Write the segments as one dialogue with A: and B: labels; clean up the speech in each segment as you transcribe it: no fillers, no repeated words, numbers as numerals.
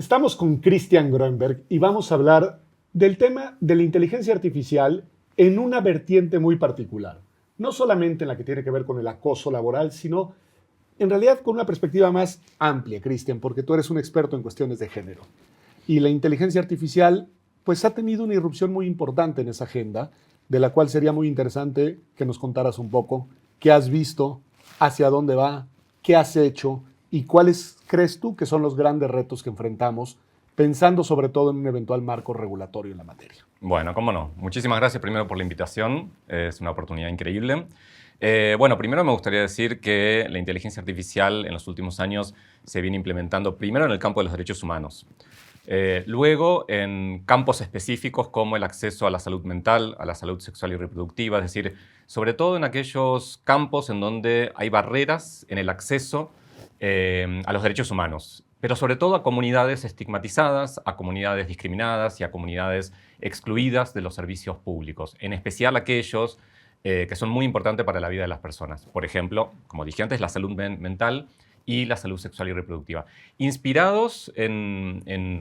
A: Estamos con Christian Groenberg y vamos a hablar del tema de la inteligencia artificial en una vertiente muy particular. No solamente en la que tiene que ver con el acoso laboral, sino en realidad con una perspectiva más amplia, Christian, porque tú eres un experto en cuestiones de género. Y la inteligencia artificial pues ha tenido una irrupción muy importante en esa agenda, de la cual sería muy interesante que nos contaras un poco qué has visto, hacia dónde va, qué has hecho y cuáles crees tú que son los grandes retos que enfrentamos, pensando sobre todo en un eventual marco regulatorio en la materia.
B: Bueno, cómo no. Muchísimas gracias primero por la invitación. Es una oportunidad increíble. Bueno, primero me gustaría decir que la inteligencia artificial en los últimos años se viene implementando primero en el campo de los derechos humanos. Luego en campos específicos como el acceso a la salud mental, a la salud sexual y reproductiva, es decir, sobre todo en aquellos campos en donde hay barreras en el acceso a los derechos humanos, pero sobre todo a comunidades estigmatizadas, a comunidades discriminadas y a comunidades excluidas de los servicios públicos, en especial aquellos que son muy importantes para la vida de las personas. Por ejemplo, como dije antes, la salud mental y la salud sexual y reproductiva. Inspirados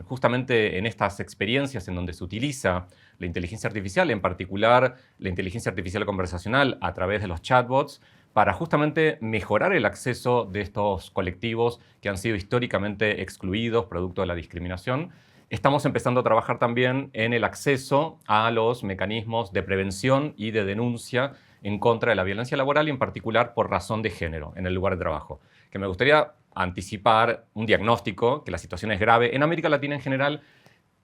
B: justamente en estas experiencias en donde se utiliza la inteligencia artificial, en particular la inteligencia artificial conversacional a través de los chatbots, para justamente mejorar el acceso de estos colectivos que han sido históricamente excluidos producto de la discriminación. Estamos empezando a trabajar también en el acceso a los mecanismos de prevención y de denuncia en contra de la violencia laboral y en particular por razón de género en el lugar de trabajo. Que me gustaría anticipar un diagnóstico, que la situación es grave en América Latina en general,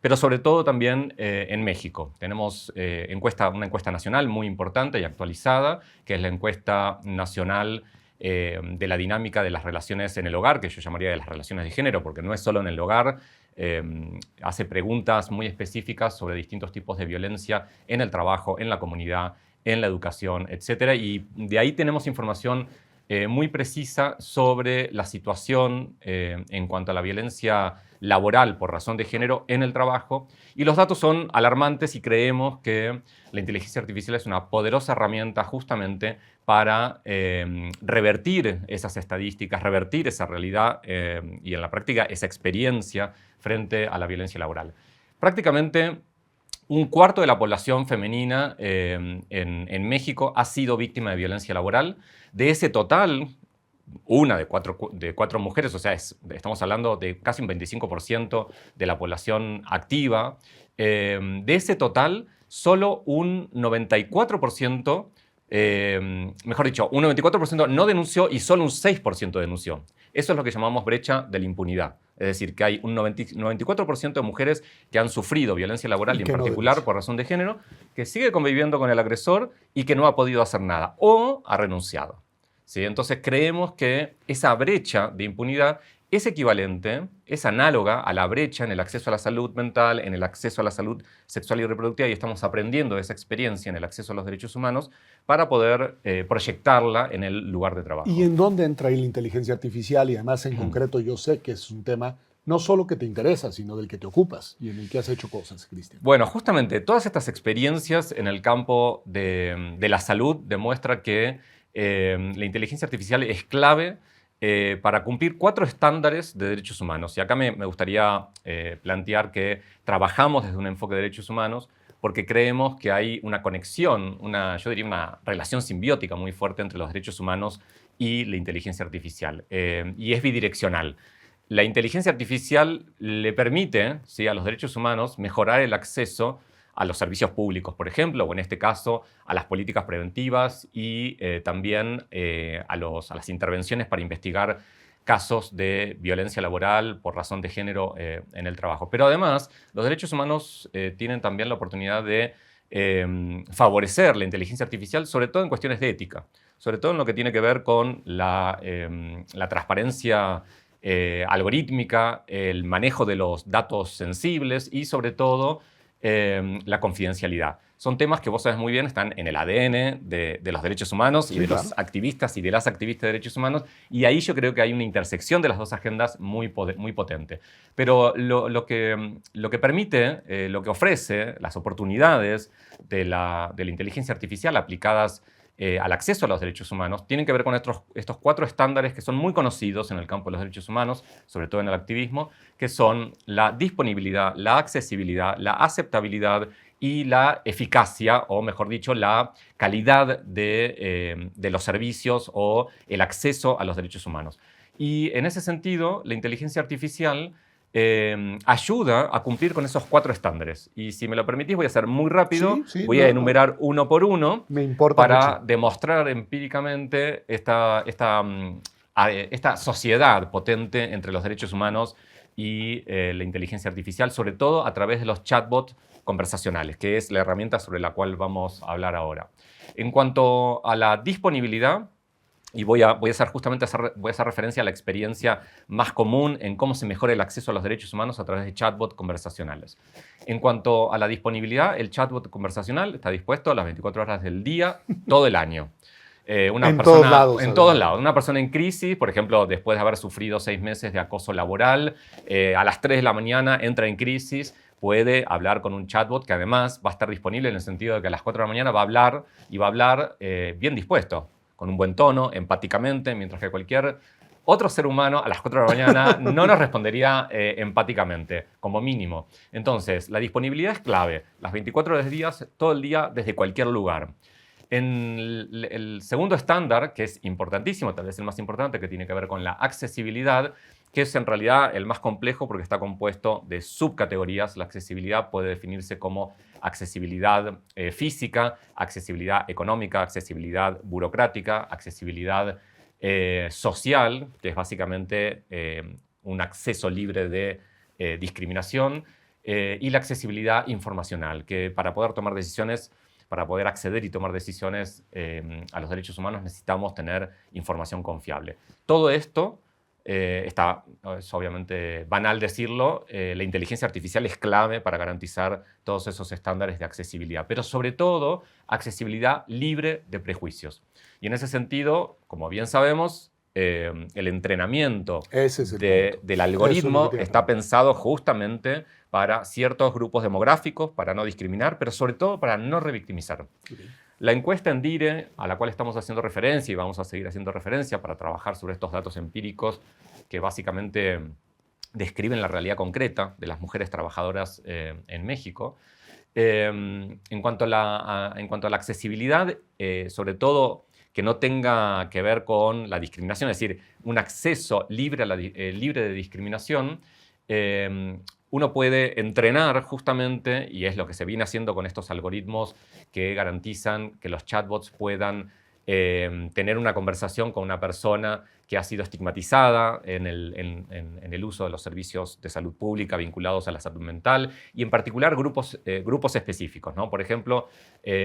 B: pero sobre todo también en México. Tenemos una encuesta nacional muy importante y actualizada, que es la encuesta nacional de la dinámica de las relaciones en el hogar, que yo llamaría de las relaciones de género, porque no es solo en el hogar, hace preguntas muy específicas sobre distintos tipos de violencia en el trabajo, en la comunidad, en la educación, etc. Y de ahí tenemos información muy precisa sobre la situación en cuanto a la violencia laboral por razón de género en el trabajo. Y los datos son alarmantes y creemos que la inteligencia artificial es una poderosa herramienta justamente para revertir esas estadísticas, revertir esa realidad y en la práctica esa experiencia frente a la violencia laboral. Prácticamente un cuarto de la población femenina en México ha sido víctima de violencia laboral. De ese total, una de cuatro mujeres, o sea, estamos hablando de casi un 25% de la población activa. De ese total, solo un 94%, mejor dicho, un 94% no denunció y solo un 6% denunció. Eso es lo que llamamos brecha de la impunidad. Es decir, que hay un 94% de mujeres que han sufrido violencia laboral y en particular por razón de género, que sigue conviviendo con el agresor y que no ha podido hacer nada o ha renunciado. ¿Sí? Entonces creemos que esa brecha de impunidad es equivalente, es análoga a la brecha en el acceso a la salud mental, en el acceso a la salud sexual y reproductiva, y estamos aprendiendo de esa experiencia en el acceso a los derechos humanos para poder proyectarla en el lugar de trabajo.
A: ¿Y en dónde entra ahí la inteligencia artificial? Y además, en concreto, yo sé que es un tema no solo que te interesa, sino del que te ocupas y en el que has hecho cosas, Christian.
B: Bueno, justamente todas estas experiencias en el campo de la salud demuestran que la inteligencia artificial es clave para cumplir 4 estándares de derechos humanos. Y acá me gustaría plantear que trabajamos desde un enfoque de derechos humanos porque creemos que hay una conexión, yo diría una relación simbiótica muy fuerte entre los derechos humanos y la inteligencia artificial. Y es bidireccional. La inteligencia artificial le permite, ¿sí?, a los derechos humanos mejorar el acceso a los servicios públicos, por ejemplo, o en este caso a las políticas preventivas y también a las intervenciones para investigar casos de violencia laboral por razón de género en el trabajo. Pero además, los derechos humanos tienen también la oportunidad de favorecer la inteligencia artificial, sobre todo en cuestiones de ética, sobre todo en lo que tiene que ver con la transparencia algorítmica, el manejo de los datos sensibles y sobre todo la confidencialidad. Son temas que vos sabés muy bien, están en el ADN de los derechos humanos y de los activistas y de las activistas de derechos humanos, y ahí yo creo que hay una intersección de las dos agendas muy potente. Pero lo que permite, lo que ofrece, las oportunidades de la inteligencia artificial aplicadas al acceso a los derechos humanos tienen que ver con estos 4 estándares que son muy conocidos en el campo de los derechos humanos, sobre todo en el activismo, que son la disponibilidad, la accesibilidad, la aceptabilidad y la eficacia, o mejor dicho, la calidad de los servicios o el acceso a los derechos humanos. Y en ese sentido, la inteligencia artificial ayuda a cumplir con esos 4 estándares. Y si me lo permitís, voy a ser muy rápido,
A: Sí,
B: voy a enumerar uno por uno
A: me importa
B: para
A: mucho.
B: demostrar empíricamente esta sociedad potente entre los derechos humanos y la inteligencia artificial, sobre todo a través de los chatbots conversacionales, que es la herramienta sobre la cual vamos a hablar ahora. En cuanto a la disponibilidad, y voy a hacer referencia a la experiencia más común en cómo se mejora el acceso a los derechos humanos a través de chatbots conversacionales. En cuanto a la disponibilidad, el chatbot conversacional está dispuesto a las 24 horas del día, todo el año.
A: Todos lados.
B: En todos lados. Una persona en crisis, por ejemplo, después de haber sufrido 6 meses de acoso laboral, a las 3 de la mañana entra en crisis, puede hablar con un chatbot que además va a estar disponible en el sentido de que a las 4 de la mañana va a hablar y va a hablar bien dispuesto, con un buen tono, empáticamente, mientras que cualquier otro ser humano a las 4 de la mañana no nos respondería empáticamente, como mínimo. Entonces, la disponibilidad es clave. Las 24 horas del día, todo el día, desde cualquier lugar. En el segundo estándar, que es importantísimo, tal vez el más importante, que tiene que ver con la accesibilidad, que es en realidad el más complejo porque está compuesto de subcategorías. La accesibilidad puede definirse como accesibilidad física, accesibilidad económica, accesibilidad burocrática, accesibilidad social, que es básicamente un acceso libre de discriminación, y la accesibilidad informacional, que para poder tomar decisiones, para poder acceder y tomar decisiones a los derechos humanos necesitamos tener información confiable. Todo esto es obviamente banal decirlo, la inteligencia artificial es clave para garantizar todos esos estándares de accesibilidad, pero sobre todo accesibilidad libre de prejuicios. Y en ese sentido, como bien sabemos, el entrenamiento del algoritmo está pensado justamente para ciertos grupos demográficos, para no discriminar, pero sobre todo para no revictimizar. Okay. La encuesta en DIRE, a la cual estamos haciendo referencia y vamos a seguir haciendo referencia para trabajar sobre estos datos empíricos que básicamente describen la realidad concreta de las mujeres trabajadoras en México. En cuanto a la accesibilidad, sobre todo que no tenga que ver con la discriminación, es decir, un acceso libre de discriminación, uno puede entrenar justamente, y es lo que se viene haciendo con estos algoritmos que garantizan que los chatbots puedan tener una conversación con una persona que ha sido estigmatizada en el uso de los servicios de salud pública vinculados a la salud mental, y en particular grupos específicos, ¿no? Por ejemplo,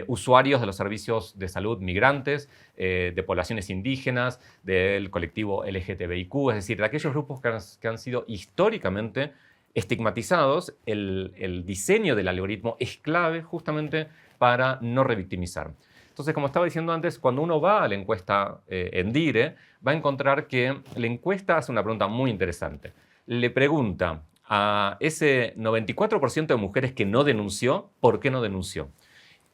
B: usuarios de los servicios de salud migrantes, de poblaciones indígenas, del colectivo LGTBIQ, es decir, de aquellos grupos que han sido históricamente estigmatizados. El diseño del algoritmo es clave justamente para no revictimizar. Entonces, como estaba diciendo antes, cuando uno va a la encuesta en DIRE, va a encontrar que la encuesta hace una pregunta muy interesante. Le pregunta a ese 94% de mujeres que no denunció, ¿por qué no denunció?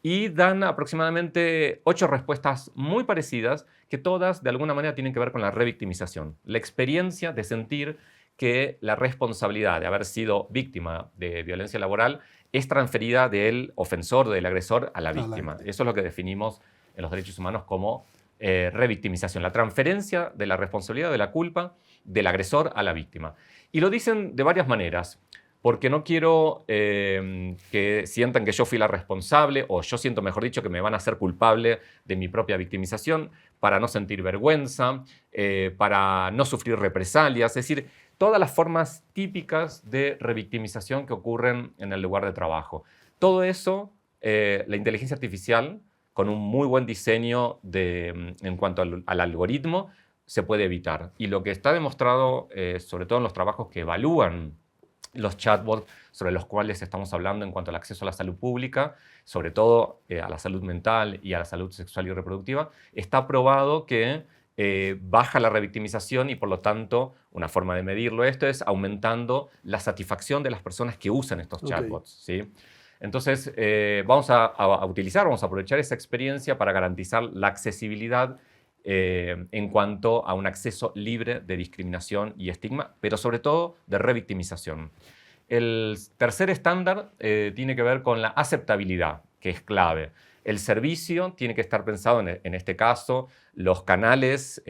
B: Y dan aproximadamente 8 respuestas muy parecidas que todas de alguna manera tienen que ver con la revictimización. La experiencia de sentir que la responsabilidad de haber sido víctima de violencia laboral es transferida del ofensor, del agresor, a la víctima. Eso es lo que definimos en los derechos humanos como revictimización, la transferencia de la responsabilidad, de la culpa del agresor a la víctima. Y lo dicen de varias maneras, porque no quiero que sientan que yo fui la responsable, o yo siento, mejor dicho, que me van a hacer culpable de mi propia victimización, para no sentir vergüenza, para no sufrir represalias, es decir, todas las formas típicas de revictimización que ocurren en el lugar de trabajo. Todo eso, la inteligencia artificial, con un muy buen diseño en cuanto al algoritmo, se puede evitar. Y lo que está demostrado, sobre todo en los trabajos que evalúan los chatbots sobre los cuales estamos hablando en cuanto al acceso a la salud pública, sobre todo a la salud mental y a la salud sexual y reproductiva, está probado que baja la revictimización y, por lo tanto, una forma de medirlo esto es aumentando la satisfacción de las personas que usan estos chatbots. ¿Sí? Entonces, vamos a aprovechar esa experiencia para garantizar la accesibilidad en cuanto a un acceso libre de discriminación y estigma, pero sobre todo de revictimización. El tercer estándar tiene que ver con la aceptabilidad, que es clave. El servicio tiene que estar pensado, en este caso, los canales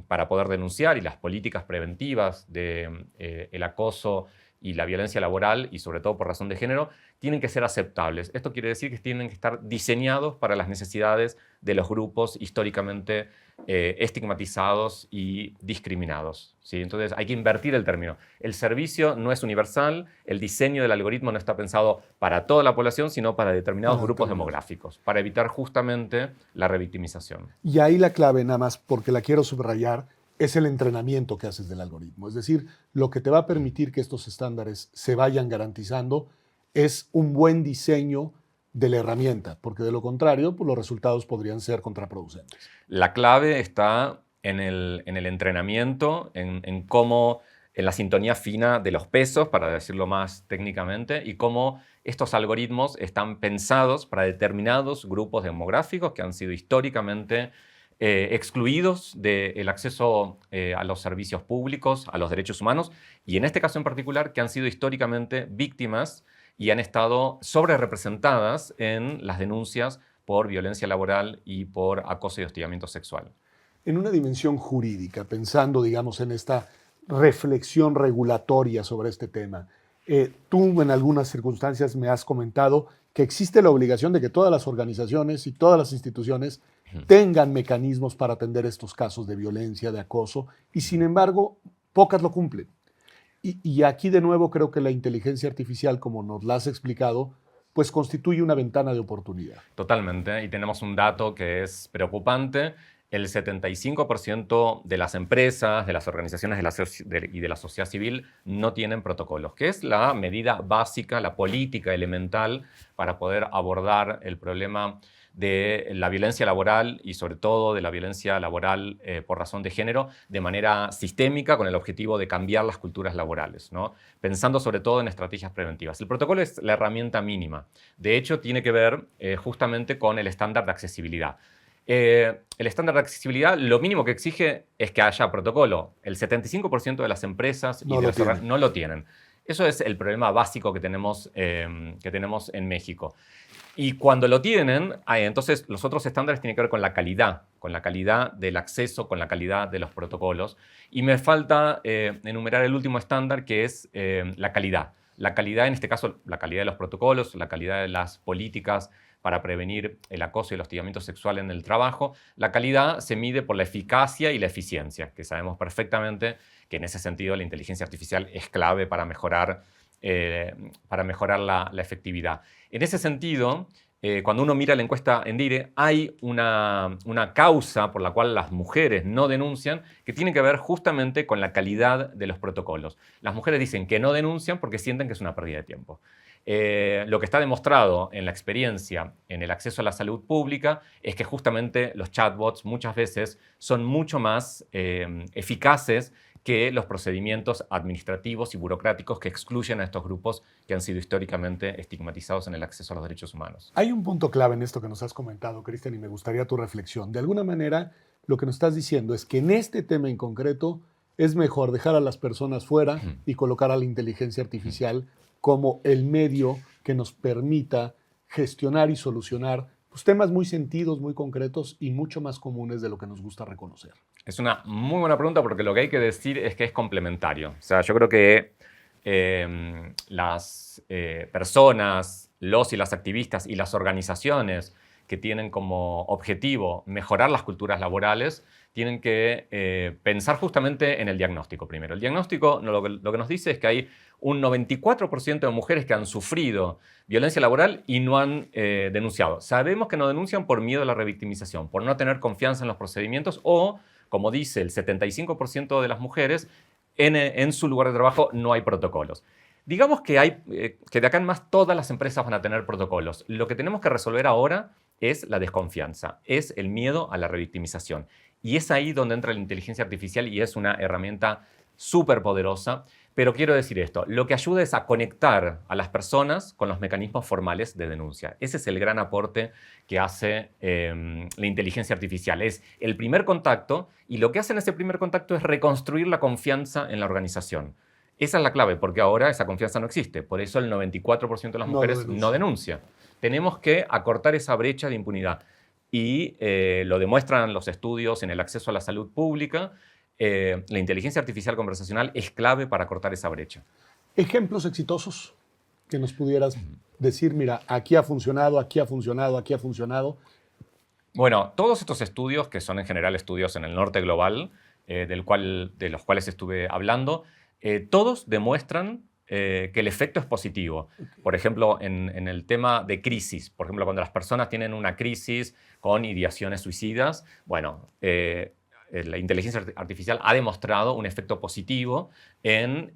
B: para poder denunciar y las políticas preventivas del acoso y la violencia laboral, y sobre todo por razón de género, tienen que ser aceptables. Esto quiere decir que tienen que estar diseñados para las necesidades de los grupos históricamente estigmatizados y discriminados, ¿sí? Entonces hay que invertir el término. El servicio no es universal, el diseño del algoritmo no está pensado para toda la población, sino para determinados grupos demográficos, para evitar justamente la revictimización.
A: Y ahí la clave, nada más porque la quiero subrayar, es el entrenamiento que haces del algoritmo. Es decir, lo que te va a permitir que estos estándares se vayan garantizando es un buen diseño de la herramienta, porque de lo contrario, pues los resultados podrían ser contraproducentes.
B: La clave está en el entrenamiento, en cómo, en la sintonía fina de los pesos, para decirlo más técnicamente, y cómo estos algoritmos están pensados para determinados grupos demográficos que han sido históricamente excluidos del acceso a los servicios públicos, a los derechos humanos, y en este caso en particular, que han sido históricamente víctimas y han estado sobrerepresentadas en las denuncias por violencia laboral y por acoso y hostigamiento sexual.
A: En una dimensión jurídica, pensando, digamos, en esta reflexión regulatoria sobre este tema, tú en algunas circunstancias me has comentado que existe la obligación de que todas las organizaciones y todas las instituciones tengan mecanismos para atender estos casos de violencia, de acoso, y sin embargo, pocas lo cumplen. Y aquí de nuevo creo que la inteligencia artificial, como nos la has explicado, pues constituye una ventana de oportunidad.
B: Totalmente, y tenemos un dato que es preocupante. El 75% de las empresas, de las organizaciones y de la sociedad civil no tienen protocolos, que es la medida básica, la política elemental para poder abordar el problema de la violencia laboral y sobre todo de la violencia laboral por razón de género de manera sistémica con el objetivo de cambiar las culturas laborales, ¿no? Pensando sobre todo en estrategias preventivas. El protocolo es la herramienta mínima. De hecho, tiene que ver justamente con el estándar de accesibilidad. El estándar de accesibilidad lo mínimo que exige es que haya protocolo. El 75% de las empresas no lo tienen. Eso es el problema básico que tenemos en México. Y cuando lo tienen, entonces los otros estándares tienen que ver con la calidad del acceso, con la calidad de los protocolos. Y me falta enumerar el último estándar, que es la calidad. La calidad, en este caso, la calidad de los protocolos, la calidad de las políticas para prevenir el acoso y el hostigamiento sexual en el trabajo. La calidad se mide por la eficacia y la eficiencia, que sabemos perfectamente que en ese sentido la inteligencia artificial es clave para mejorar la efectividad. En ese sentido, cuando uno mira la encuesta ENDIRE, hay una causa por la cual las mujeres no denuncian que tiene que ver justamente con la calidad de los protocolos. Las mujeres dicen que no denuncian porque sienten que es una pérdida de tiempo. Lo que está demostrado en la experiencia en el acceso a la salud pública es que justamente los chatbots muchas veces son mucho más eficaces que los procedimientos administrativos y burocráticos que excluyen a estos grupos que han sido históricamente estigmatizados en el acceso a los derechos humanos.
A: Hay un punto clave en esto que nos has comentado, Cristian, y me gustaría tu reflexión. De alguna manera, lo que nos estás diciendo es que en este tema en concreto es mejor dejar a las personas fuera y colocar a la inteligencia artificial como el medio que nos permita gestionar y solucionar pues, temas muy sentidos, muy concretos y mucho más comunes de lo que nos gusta reconocer.
B: Es una muy buena pregunta porque lo que hay que decir es que es complementario. O sea, yo creo que las personas, los y las activistas y las organizaciones que tienen como objetivo mejorar las culturas laborales tienen que pensar justamente en el diagnóstico primero. El diagnóstico lo que nos dice es que hay un 94% de mujeres que han sufrido violencia laboral y no han denunciado. Sabemos que no denuncian por miedo a la revictimización, por no tener confianza en los procedimientos o, como dice el 75% de las mujeres, en su lugar de trabajo no hay protocolos. Digamos que de acá en más todas las empresas van a tener protocolos. Lo que tenemos que resolver ahora es la desconfianza, es el miedo a la revictimización. Y es ahí donde entra la inteligencia artificial y es una herramienta súper poderosa Pero quiero decir esto, lo que ayuda es a conectar a las personas con los mecanismos formales de denuncia. Ese es el gran aporte que hace la inteligencia artificial. Es el primer contacto y lo que hace en ese primer contacto es reconstruir la confianza en la organización. Esa es la clave, porque ahora esa confianza no existe. Por eso el 94% de las mujeres no denuncia. Tenemos que acortar esa brecha de impunidad. Y lo demuestran los estudios en el acceso a la salud pública. La inteligencia artificial conversacional es clave para cortar esa brecha.
A: ¿Ejemplos exitosos que nos pudieras decir, mira, aquí ha funcionado, aquí ha funcionado, aquí ha funcionado?
B: Bueno, todos estos estudios, que son en general estudios en el norte global, de los cuales estuve hablando, todos demuestran que el efecto es positivo. Por ejemplo, en el tema de crisis, por ejemplo, cuando las personas tienen una crisis con ideaciones suicidas, bueno, la inteligencia artificial ha demostrado un efecto positivo en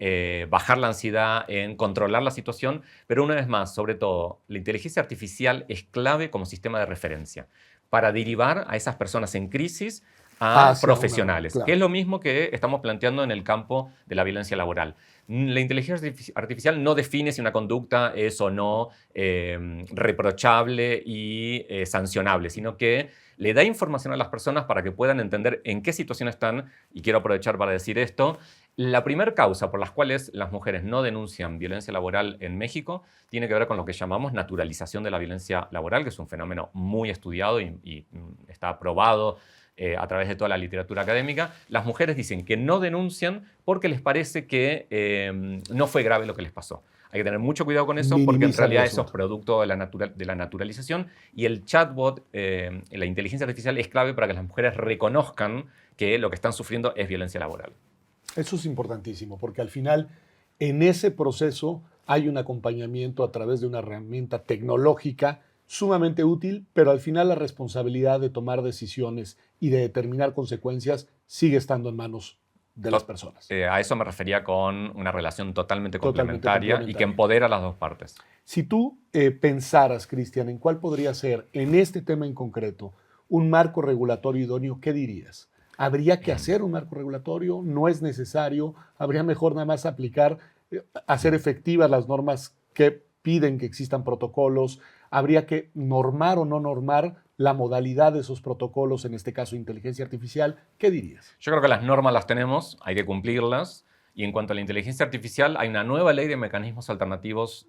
B: bajar la ansiedad, en controlar la situación, pero una vez más, sobre todo, la inteligencia artificial es clave como sistema de referencia para derivar a esas personas en crisis a profesionales,
A: claro,
B: que es lo mismo que estamos planteando en el campo de la violencia laboral. La inteligencia artificial no define si una conducta es o no reprochable y sancionable, sino que le da información a las personas para que puedan entender en qué situación están, y quiero aprovechar para decir esto. La primera causa por las cuales las mujeres no denuncian violencia laboral en México tiene que ver con lo que llamamos naturalización de la violencia laboral, que es un fenómeno muy estudiado y está probado a través de toda la literatura académica. Las mujeres dicen que no denuncian porque les parece que no fue grave lo que les pasó. Hay que tener mucho cuidado con eso porque en realidad eso es producto de la naturalización, y el chatbot, la inteligencia artificial es clave para que las mujeres reconozcan que lo que están sufriendo es violencia laboral.
A: Eso es importantísimo porque al final en ese proceso hay un acompañamiento a través de una herramienta tecnológica sumamente útil, pero al final la responsabilidad de tomar decisiones y de determinar consecuencias sigue estando en manos de las personas.
B: A eso me refería con una relación totalmente complementaria y que empodera a las dos partes.
A: Si tú pensaras, Cristian, en cuál podría ser, en este tema en concreto, un marco regulatorio idóneo, ¿qué dirías? ¿Habría que hacer un marco regulatorio? ¿No es necesario? ¿Habría mejor nada más aplicar, hacer efectivas las normas que piden que existan protocolos? ¿Habría que normar o no normar la modalidad de esos protocolos, en este caso inteligencia artificial? ¿Qué dirías?
B: Yo creo que las normas las tenemos, hay que cumplirlas. Y en cuanto a la inteligencia artificial, hay una nueva ley de mecanismos alternativos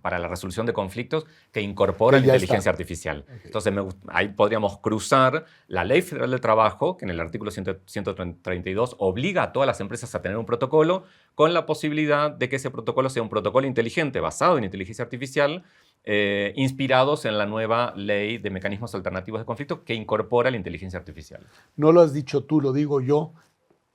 B: para la resolución de conflictos que incorpora la inteligencia artificial. Okay. Entonces, ahí podríamos cruzar la Ley Federal del Trabajo, que en el artículo 132 obliga a todas las empresas a tener un protocolo, con la posibilidad de que ese protocolo sea un protocolo inteligente basado en inteligencia artificial, inspirados en la nueva Ley de mecanismos alternativos de conflictos que incorpora la inteligencia artificial.
A: No lo has dicho tú, lo digo yo.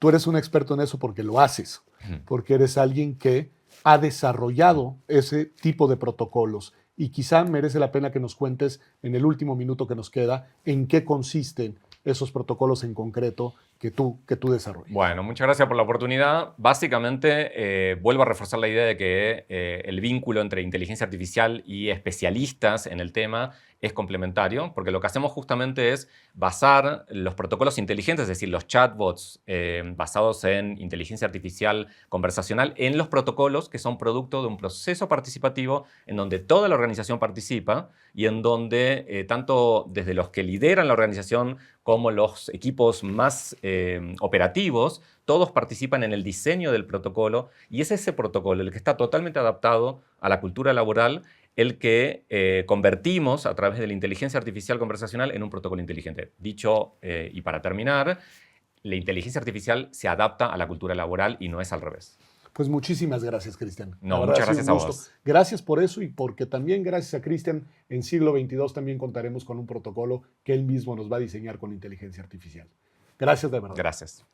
A: Tú eres un experto en eso porque lo haces, porque eres alguien que ha desarrollado ese tipo de protocolos, y quizá merece la pena que nos cuentes en el último minuto que nos queda en qué consisten esos protocolos en concreto que tú desarrollas.
B: Bueno, muchas gracias por la oportunidad. Básicamente, vuelvo a reforzar la idea de que el vínculo entre inteligencia artificial y especialistas en el tema es complementario, porque lo que hacemos justamente es basar los protocolos inteligentes, es decir, los chatbots basados en inteligencia artificial conversacional, en los protocolos que son producto de un proceso participativo en donde toda la organización participa y en donde tanto desde los que lideran la organización como los equipos más operativos, todos participan en el diseño del protocolo, y es ese protocolo el que está totalmente adaptado a la cultura laboral, el que convertimos a través de la inteligencia artificial conversacional en un protocolo inteligente. Dicho, y para terminar, la inteligencia artificial se adapta a la cultura laboral y no es al revés.
A: Pues muchísimas gracias, Cristian.
B: No, muchas gracias a vos.
A: Gracias por eso, y porque también gracias a Cristian en siglo XXII también contaremos con un protocolo que él mismo nos va a diseñar con inteligencia artificial. Gracias de verdad.
B: Gracias.